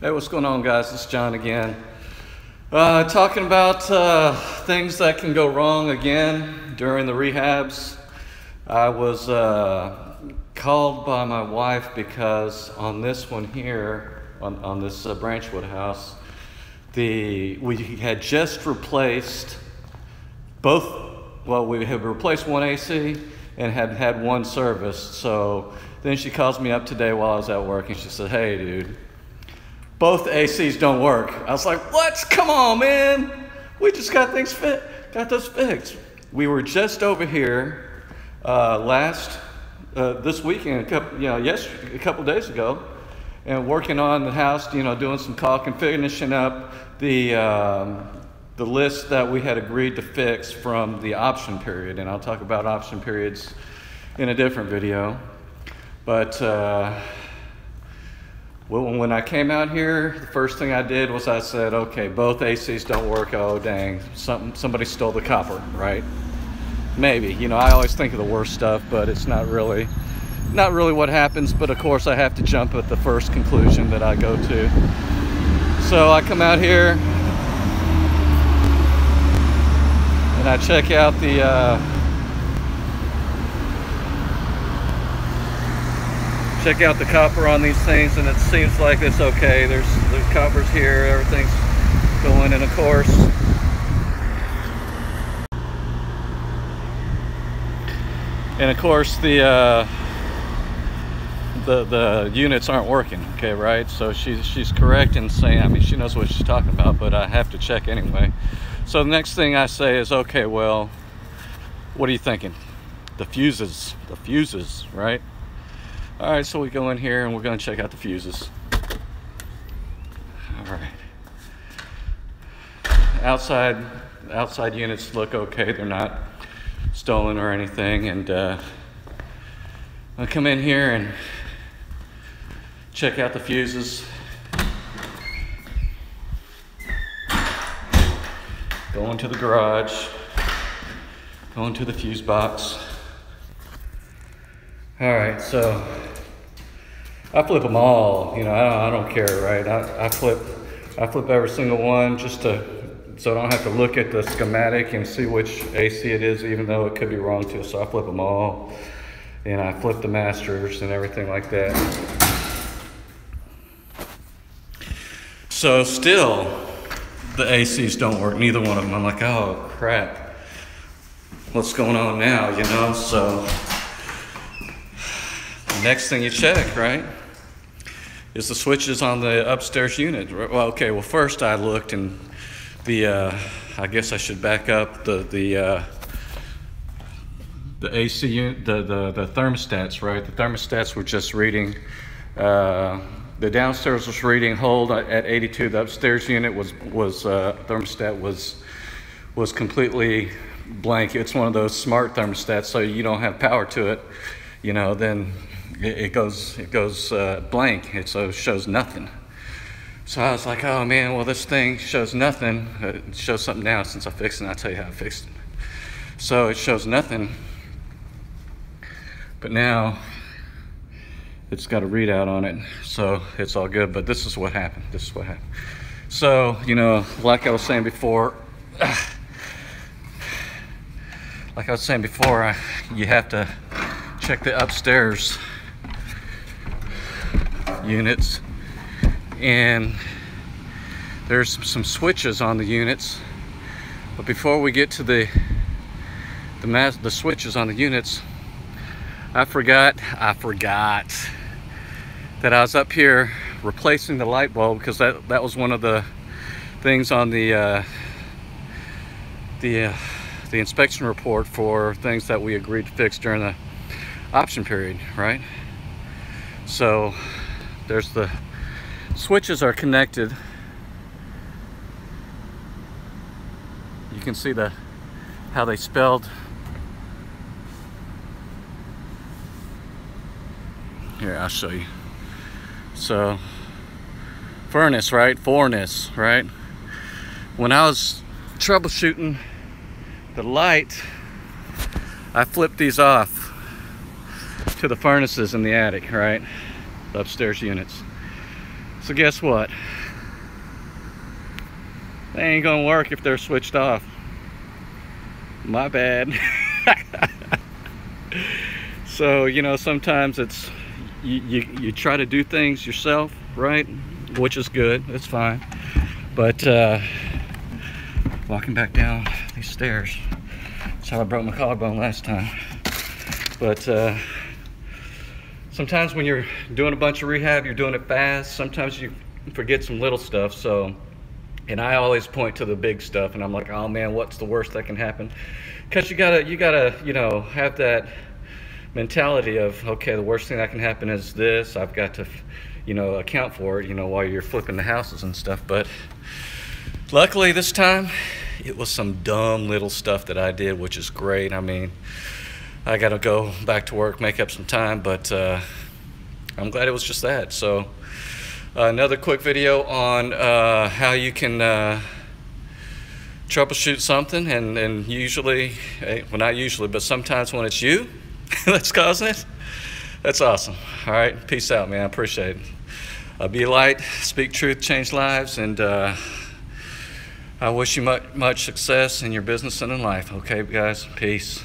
Hey, what's going on, guys? It's John again. Talking about things that can go wrong again during the rehabs. I was called by my wife because on this one here, on this Branchwood house, we had just replaced we had replaced one AC and had one service. So then she calls me up today while I was at work and she said, "Hey, dude, both ACs don't work." I was like, "What? Come on, man. We just got those fixed." We were just over here this weekend, a couple days ago, and working on the house, doing some caulking, finishing up the list that we had agreed to fix from the option period. And I'll talk about option periods in a different video. But when I came out here, the first thing I did was I said, okay, both ACs don't work. Oh, dang, somebody stole the copper, right? Maybe, I always think of the worst stuff, but it's not really what happens. But of course I have to jump at the first conclusion that I go to. So I come out here and I check out the copper on these things, and it seems like it's okay. There's coppers here, everything's going, and of course the units aren't working, okay, right? So she's correct in saying, she knows what she's talking about, but I have to check anyway. So the next thing I say is, okay, well, what are you thinking? The fuses, right? All right, so we go in here and we're going to check out the fuses. All right. Outside units look okay. They're not stolen or anything. And I come in here and check out the fuses. Go into the garage. Go into the fuse box. All right, so I flip them all. I don't care, right? I flip every single one so I don't have to look at the schematic and see which AC it is, even though it could be wrong too. So I flip them all, and I flip the masters and everything like that. So still, the ACs don't work. Neither one of them. I'm like, oh crap, what's going on now? So next thing you check, right, is the switches on the upstairs unit. Well, okay, first I looked, and I guess I should back up the AC unit, the thermostats, right? The thermostats were just reading, the downstairs was reading hold at 82. The upstairs unit thermostat was completely blank. It's one of those smart thermostats, so you don't have power to it, then it goes blank. So it shows nothing. So I was like, oh man, well, this thing shows nothing. It shows something now since I fixed it, and I'll tell you how I fixed it. So it shows nothing, but now it's got a readout on it, so it's all good. But this is what happened. So, like I was saying before, you have to check the upstairs units, and there's some switches on the units. But before we get to the switches on the units, I forgot that I was up here replacing the light bulb, because that was one of the things on the inspection report for things that we agreed to fix during the option period, right? So there's the switches are connected. You can see how they spelled. Here, I'll show you. So furnace, right? When I was troubleshooting the light, I flipped these off to the furnaces in the attic, right? The upstairs units. So guess what? They ain't gonna work if they're switched off. My bad. So, you know, sometimes it's you try to do things yourself, right? Which is good, it's fine. But walking back down these stairs, that's how I broke my collarbone last time. But sometimes when you're doing a bunch of rehab, you're doing it fast. Sometimes you forget some little stuff. So, and I always point to the big stuff, and I'm like, oh man, what's the worst that can happen? Because you gotta, you know, have that mentality of, okay, the worst thing that can happen is this. I've got to, you know, account for it, you know, while you're flipping the houses and stuff. But luckily this time, it was some dumb little stuff that I did, which is great. I mean, I gotta go back to work, make up some time, but I'm glad it was just that. So another quick video on how you can troubleshoot something, and usually, well, not usually, but sometimes when it's you that's causing it, that's awesome. All right, peace out, man. I appreciate it. Be a light, speak truth, change lives, and I wish you much success in your business and in life. Okay, guys, peace.